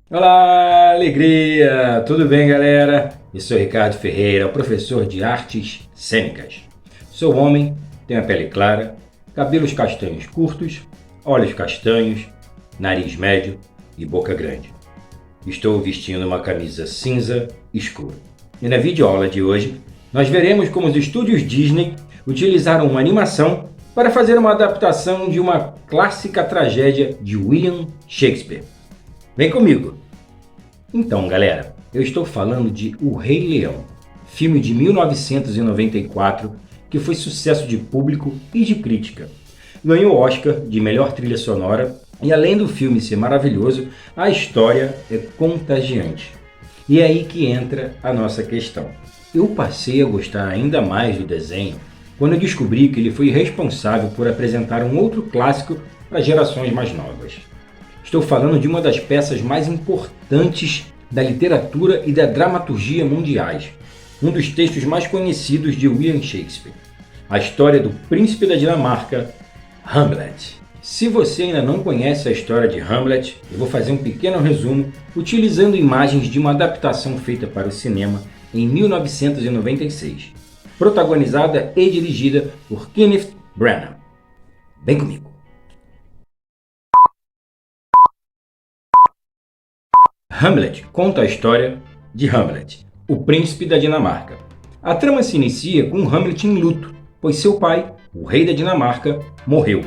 Olá, alegria! Tudo bem, galera? Eu sou Ricardo Ferreira, professor de artes cênicas. Sou homem, tenho a pele clara, cabelos castanhos curtos, olhos castanhos, nariz médio e boca grande. Estou vestindo uma camisa cinza escura. E na videoaula de hoje, nós veremos como os estúdios Disney utilizaram uma animação para fazer uma adaptação de uma clássica tragédia de William Shakespeare. Vem comigo! Então, galera, eu estou falando de O Rei Leão, filme de 1994 que foi sucesso de público e de crítica. Ganhou o Oscar de melhor trilha sonora e, além do filme ser maravilhoso, a história é contagiante. E é aí que entra a nossa questão. Eu passei a gostar ainda mais do desenho quando eu descobri que ele foi responsável por apresentar um outro clássico para gerações mais novas. Estou falando de uma das peças mais importantes da literatura e da dramaturgia mundiais, um dos textos mais conhecidos de William Shakespeare, a história do príncipe da Dinamarca, Hamlet. Se você ainda não conhece a história de Hamlet, eu vou fazer um pequeno resumo utilizando imagens de uma adaptação feita para o cinema em 1996, protagonizada e dirigida por Kenneth Branagh. Vem comigo! Hamlet conta a história de Hamlet, o príncipe da Dinamarca. A trama se inicia com Hamlet em luto, pois seu pai, o rei da Dinamarca, morreu.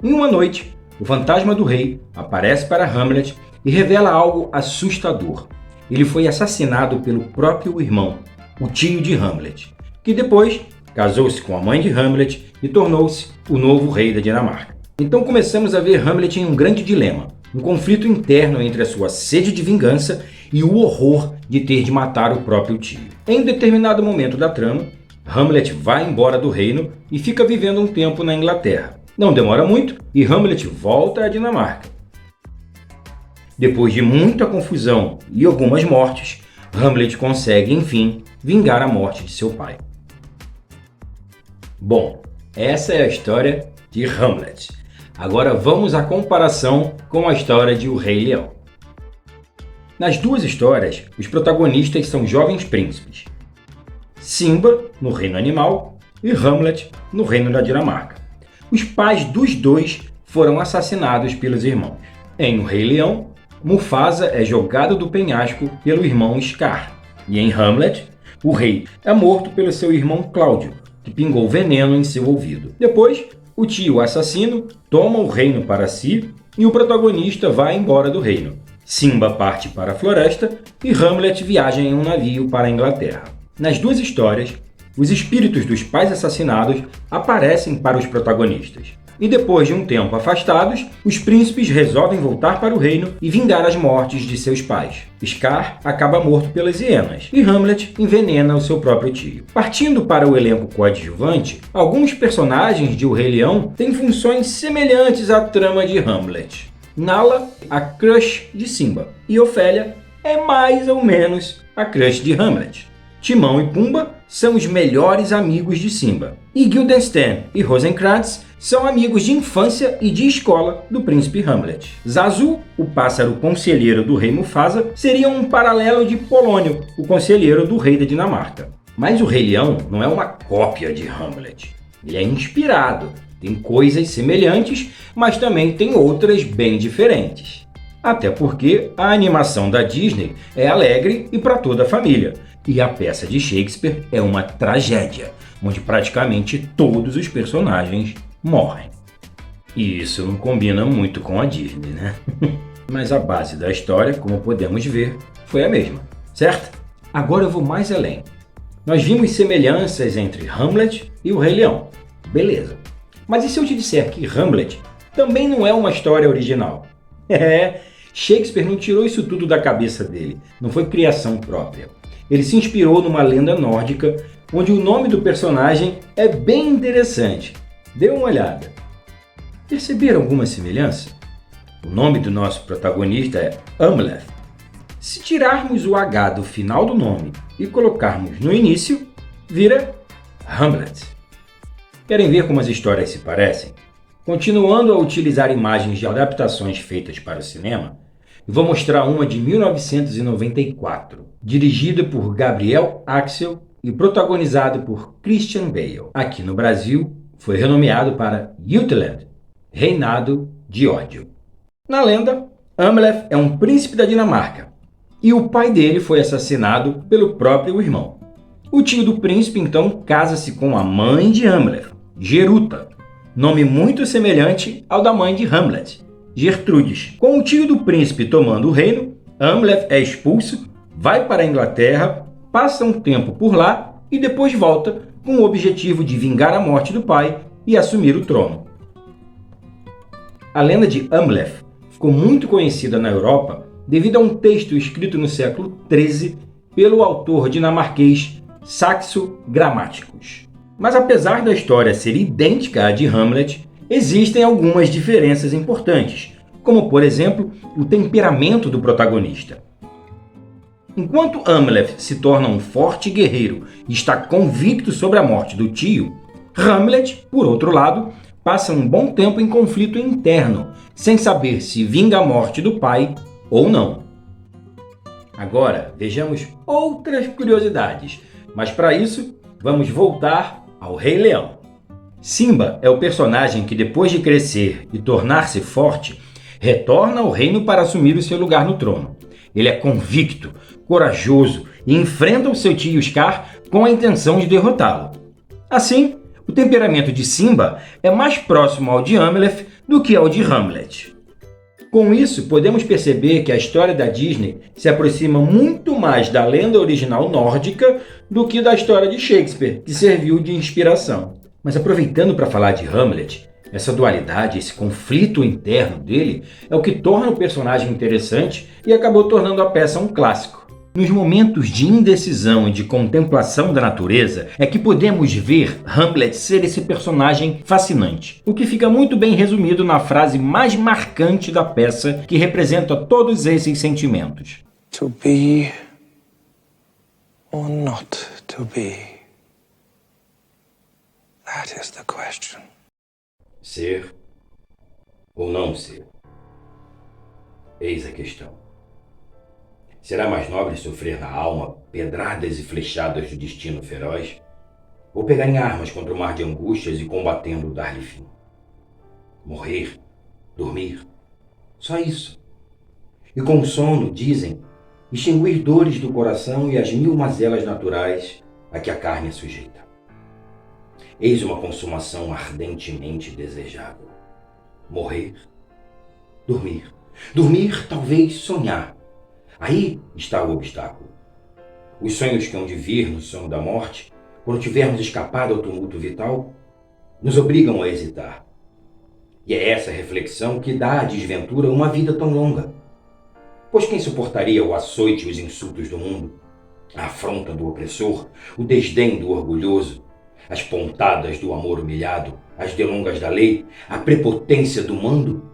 Em uma noite, o fantasma do rei aparece para Hamlet e revela algo assustador. Ele foi assassinado pelo próprio irmão, o tio de Hamlet, que depois casou-se com a mãe de Hamlet e tornou-se o novo rei da Dinamarca. Então começamos a ver Hamlet em um grande dilema. Um conflito interno entre a sua sede de vingança e o horror de ter de matar o próprio tio. Em determinado momento da trama, Hamlet vai embora do reino e fica vivendo um tempo na Inglaterra. Não demora muito e Hamlet volta à Dinamarca. Depois de muita confusão e algumas mortes, Hamlet consegue, enfim, vingar a morte de seu pai. Bom, essa é a história de Hamlet. Agora vamos à comparação com a história de O Rei Leão. Nas duas histórias, os protagonistas são jovens príncipes. Simba, no reino animal, e Hamlet, no reino da Dinamarca. Os pais dos dois foram assassinados pelos irmãos. Em O Rei Leão, Mufasa é jogado do penhasco pelo irmão Scar. E em Hamlet, o rei é morto pelo seu irmão Cláudio, que pingou veneno em seu ouvido. Depois, o tio assassino toma o reino para si e o protagonista vai embora do reino. Simba parte para a floresta e Hamlet viaja em um navio para a Inglaterra. Nas duas histórias, os espíritos dos pais assassinados aparecem para os protagonistas. E depois de um tempo afastados, os príncipes resolvem voltar para o reino e vingar as mortes de seus pais. Scar acaba morto pelas hienas e Hamlet envenena o seu próprio tio. Partindo para o elenco coadjuvante, alguns personagens de O Rei Leão têm funções semelhantes à trama de Hamlet. Nala, a crush de Simba, e Ofélia é mais ou menos a crush de Hamlet. Timão e Pumba são os melhores amigos de Simba. E Guildenstern e Rosencrantz são amigos de infância e de escola do príncipe Hamlet. Zazu, o pássaro conselheiro do rei Mufasa, seria um paralelo de Polônio, o conselheiro do rei da Dinamarca. Mas o Rei Leão não é uma cópia de Hamlet. Ele é inspirado, tem coisas semelhantes, mas também tem outras bem diferentes. Até porque a animação da Disney é alegre e para toda a família. E a peça de Shakespeare é uma tragédia, onde praticamente todos os personagens morrem. E isso não combina muito com a Disney, né? Mas a base da história, como podemos ver, foi a mesma, certo? Agora eu vou mais além. Nós vimos semelhanças entre Hamlet e o Rei Leão. Beleza. Mas e se eu te disser que Hamlet também não é uma história original? Shakespeare não tirou isso tudo da cabeça dele, não foi criação própria. Ele se inspirou numa lenda nórdica, onde o nome do personagem é bem interessante. Dê uma olhada. Perceberam alguma semelhança? O nome do nosso protagonista é Amleth. Se tirarmos o H do final do nome e colocarmos no início, vira Hamlet. Querem ver como as histórias se parecem? Continuando a utilizar imagens de adaptações feitas para o cinema, e vou mostrar uma de 1994, dirigida por Gabriel Axel e protagonizada por Christian Bale. Aqui no Brasil, foi renomeado para Jutland, Reinado de Ódio. Na lenda, Amleth é um príncipe da Dinamarca, e o pai dele foi assassinado pelo próprio irmão. O tio do príncipe, então, casa-se com a mãe de Amleth, Geruta, nome muito semelhante ao da mãe de Hamlet, Gertrudes. Com o tio do príncipe tomando o reino, Amleth é expulso, vai para a Inglaterra, passa um tempo por lá e depois volta com o objetivo de vingar a morte do pai e assumir o trono. A lenda de Amleth ficou muito conhecida na Europa devido a um texto escrito no século XIII pelo autor dinamarquês Saxo Grammaticus. Mas apesar da história ser idêntica à de Hamlet, existem algumas diferenças importantes, como por exemplo o temperamento do protagonista. Enquanto Amleth se torna um forte guerreiro e está convicto sobre a morte do tio, Hamlet, por outro lado, passa um bom tempo em conflito interno, sem saber se vinga a morte do pai ou não. Agora, vejamos outras curiosidades, mas para isso, vamos voltar ao Rei Leão. Simba é o personagem que, depois de crescer e tornar-se forte, retorna ao reino para assumir o seu lugar no trono. Ele é convicto, corajoso e enfrenta o seu tio Scar com a intenção de derrotá-lo. Assim, o temperamento de Simba é mais próximo ao de Amleth do que ao de Hamlet. Com isso, podemos perceber que a história da Disney se aproxima muito mais da lenda original nórdica do que da história de Shakespeare, que serviu de inspiração. Mas aproveitando para falar de Hamlet, essa dualidade, esse conflito interno dele, é o que torna o personagem interessante e acabou tornando a peça um clássico. Nos momentos de indecisão e de contemplação da natureza é que podemos ver Hamlet ser esse personagem fascinante, o que fica muito bem resumido na frase mais marcante da peça que representa todos esses sentimentos. To be or not to be? That is the question. Ser ou não ser? Eis a questão. Será mais nobre sofrer na alma pedradas e flechadas do destino feroz? Ou pegar em armas contra o mar de angústias e combatendo dar-lhe fim? Morrer? Dormir? Só isso. E com o sono, dizem, extinguir dores do coração e as 1000 mazelas naturais a que a carne é sujeita. Eis uma consumação ardentemente desejável. Morrer? Dormir? Dormir, talvez sonhar. Aí está o obstáculo. Os sonhos que hão de vir no sono da morte, quando tivermos escapado ao tumulto vital, nos obrigam a hesitar. E é essa reflexão que dá à desventura uma vida tão longa. Pois quem suportaria o açoite e os insultos do mundo, a afronta do opressor, o desdém do orgulhoso, as pontadas do amor humilhado, as delongas da lei, a prepotência do mando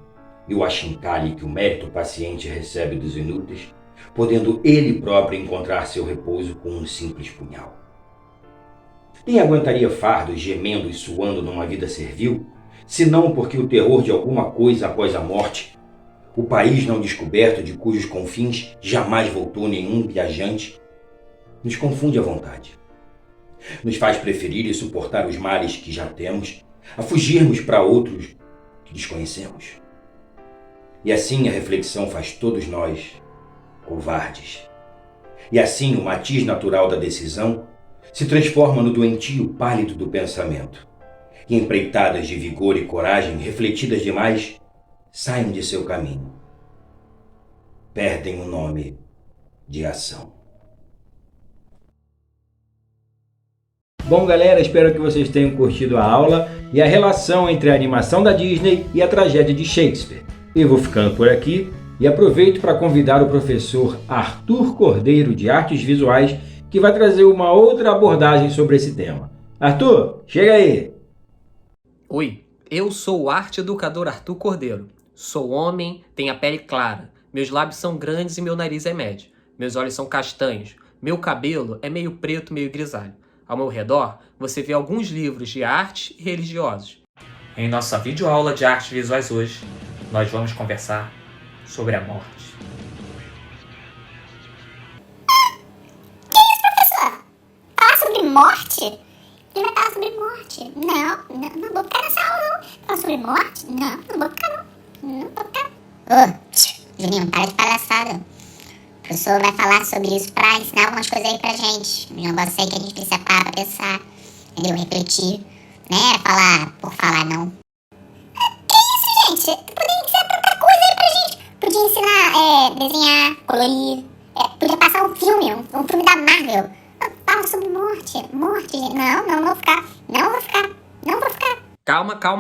e o achincalhe que o mérito paciente recebe dos inúteis, podendo ele próprio encontrar seu repouso com um simples punhal? Quem aguentaria fardos gemendo e suando numa vida servil, senão porque o terror de alguma coisa após a morte, o país não descoberto de cujos confins jamais voltou nenhum viajante, nos confunde à vontade? Nos faz preferir e suportar os males que já temos, a fugirmos para outros que desconhecemos. E assim a reflexão faz todos nós covardes. E assim o matiz natural da decisão se transforma no doentio pálido do pensamento. E empreitadas de vigor e coragem refletidas demais, saem de seu caminho. Perdem o nome de ação. Bom, galera, espero que vocês tenham curtido a aula e a relação entre a animação da Disney e a tragédia de Shakespeare. Eu vou ficando por aqui e aproveito para convidar o professor Arthur Cordeiro, de Artes Visuais, que vai trazer uma outra abordagem sobre esse tema. Arthur, chega aí! Oi, eu sou o arte educador Arthur Cordeiro. Sou homem, tenho a pele clara, meus lábios são grandes e meu nariz é médio. Meus olhos são castanhos, meu cabelo é meio preto, meio grisalho. Ao meu redor, você vê alguns livros de arte e religiosos. Em nossa videoaula de artes visuais hoje, nós vamos conversar sobre a morte. Falar sobre morte? Ele vai falar sobre morte? Não vou ficar nessa aula, não. Falar sobre morte? Não vou ficar, não. Não vou ficar. Juninho, para de palhaçada. O professor vai falar sobre isso pra ensinar algumas coisas aí pra gente. Um negócio aí que a gente precisa parar pra pensar, entendeu? Refletir. Não é falar por falar, não. Que isso, gente? Poderia ensinar tanta coisa aí pra gente. Podia ensinar, desenhar, colorir. Podia passar um filme da Marvel. Fala sobre morte. Gente. Não vou ficar.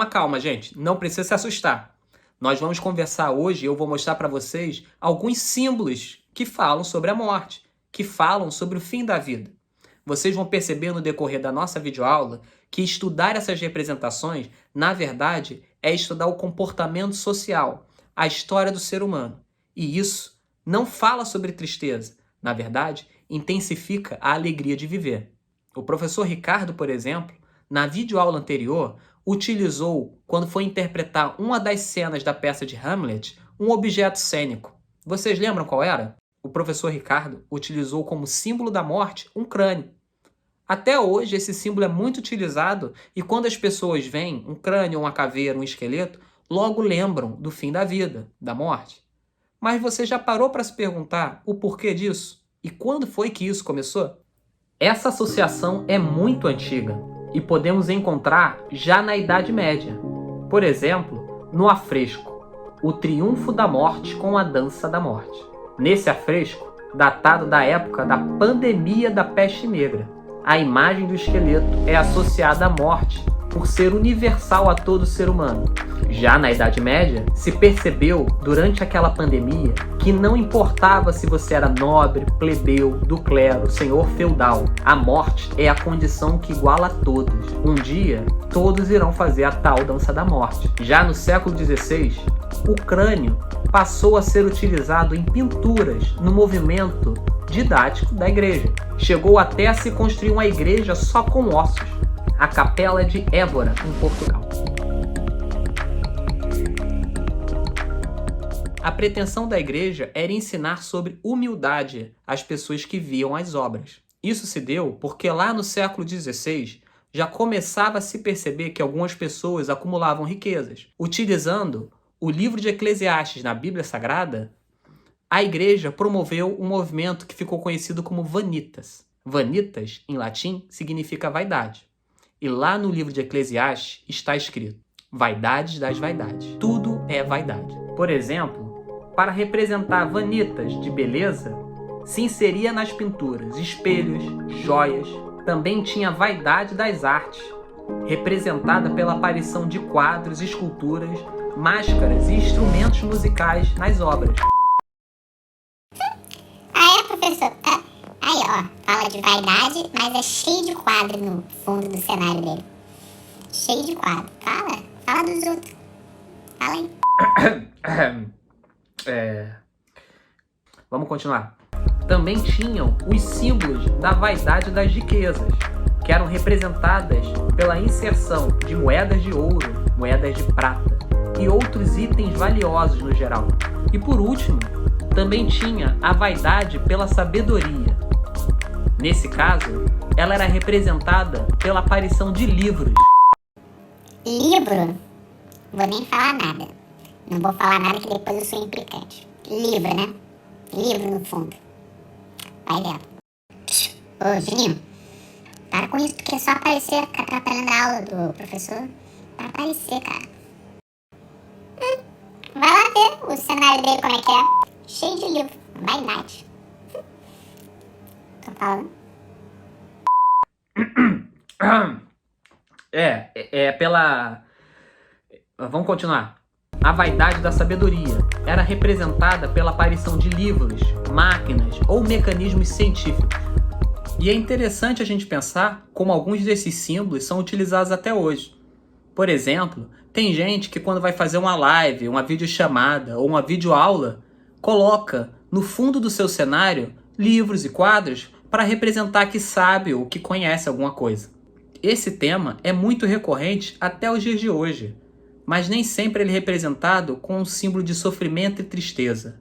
Calma, gente. Não precisa se assustar. Nós vamos conversar hoje e eu vou mostrar para vocês alguns símbolos que falam sobre a morte, que falam sobre o fim da vida. Vocês vão perceber no decorrer da nossa videoaula que estudar essas representações, na verdade, é estudar o comportamento social, a história do ser humano. E isso não fala sobre tristeza. Na verdade, intensifica a alegria de viver. O professor Ricardo, por exemplo, na videoaula anterior, utilizou, quando foi interpretar uma das cenas da peça de Hamlet, um objeto cênico. Vocês lembram qual era? O professor Ricardo utilizou como símbolo da morte um crânio. Até hoje, esse símbolo é muito utilizado e quando as pessoas veem um crânio, uma caveira, um esqueleto, logo lembram do fim da vida, da morte. Mas você já parou para se perguntar o porquê disso? E quando foi que isso começou? Essa associação é muito antiga e podemos encontrar já na Idade Média. Por exemplo, no afresco, O Triunfo da Morte com a Dança da Morte. Nesse afresco, datado da época da pandemia da peste negra, a imagem do esqueleto é associada à morte por ser universal a todo ser humano. Já na Idade Média, se percebeu durante aquela pandemia que não importava se você era nobre, plebeu, do clero, senhor feudal, a morte é a condição que iguala a todos. Um dia, todos irão fazer a tal dança da morte. Já no século XVI, o crânio passou a ser utilizado em pinturas no movimento didático da igreja. Chegou até a se construir uma igreja só com ossos, a Capela de Évora, em Portugal. A pretensão da igreja era ensinar sobre humildade às pessoas que viam as obras. Isso se deu porque lá no século XVI já começava a se perceber que algumas pessoas acumulavam riquezas. Utilizando o livro de Eclesiastes na Bíblia Sagrada, a igreja promoveu um movimento que ficou conhecido como vanitas. Vanitas, em latim, significa vaidade. E lá no livro de Eclesiastes está escrito: vaidades das vaidades. Tudo é vaidade. Por exemplo, para representar vanitas de beleza, se inseria nas pinturas espelhos, joias. Também tinha vaidade das artes, representada pela aparição de quadros, esculturas, máscaras e instrumentos musicais nas obras. Professor, aí fala de vaidade, mas é cheio de quadro no fundo do cenário dele. Cheio de quadro. Fala dos outros. Fala aí. Vamos continuar. Também tinham os símbolos da vaidade das riquezas, que eram representadas pela inserção de moedas de ouro, moedas de prata e outros itens valiosos no geral. E por último, também tinha a vaidade pela sabedoria. Nesse caso, ela era representada pela aparição de livros. Livro? Vou nem falar nada. Não vou falar nada que depois eu sou implicante. Livro, né? Livro no fundo. Vai dela. Ô, Juninho, para com isso, porque é só aparecer atrapalhando a aula do professor. Para aparecer, cara. Vai lá ver o cenário dele como é que é. Cheio de livro. Vaidade. Tô falando. Vamos continuar. A vaidade da sabedoria era representada pela aparição de livros, máquinas ou mecanismos científicos. E é interessante a gente pensar como alguns desses símbolos são utilizados até hoje. Por exemplo, tem gente que quando vai fazer uma live, uma videochamada ou uma videoaula, coloca no fundo do seu cenário livros e quadros para representar que sabe ou que conhece alguma coisa. Esse tema é muito recorrente até os dias de hoje. mas nem sempre ele é representado com um símbolo de sofrimento e tristeza.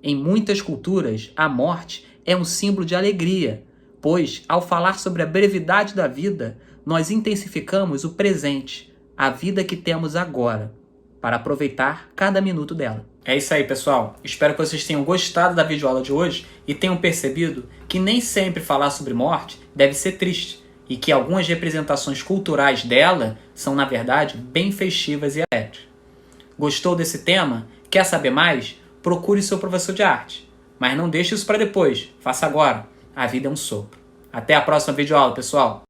Em muitas culturas, a morte é um símbolo de alegria, pois, ao falar sobre a brevidade da vida, nós intensificamos o presente, a vida que temos agora, para aproveitar cada minuto dela. É isso aí, pessoal. Espero que vocês tenham gostado da videoaula de hoje e tenham percebido que nem sempre falar sobre morte deve ser triste e que algumas representações culturais dela são, na verdade, bem festivas e alegres. Gostou desse tema? Quer saber mais? Procure seu professor de arte. Mas não deixe isso para depois. Faça agora. A vida é um sopro. Até a próxima videoaula, pessoal!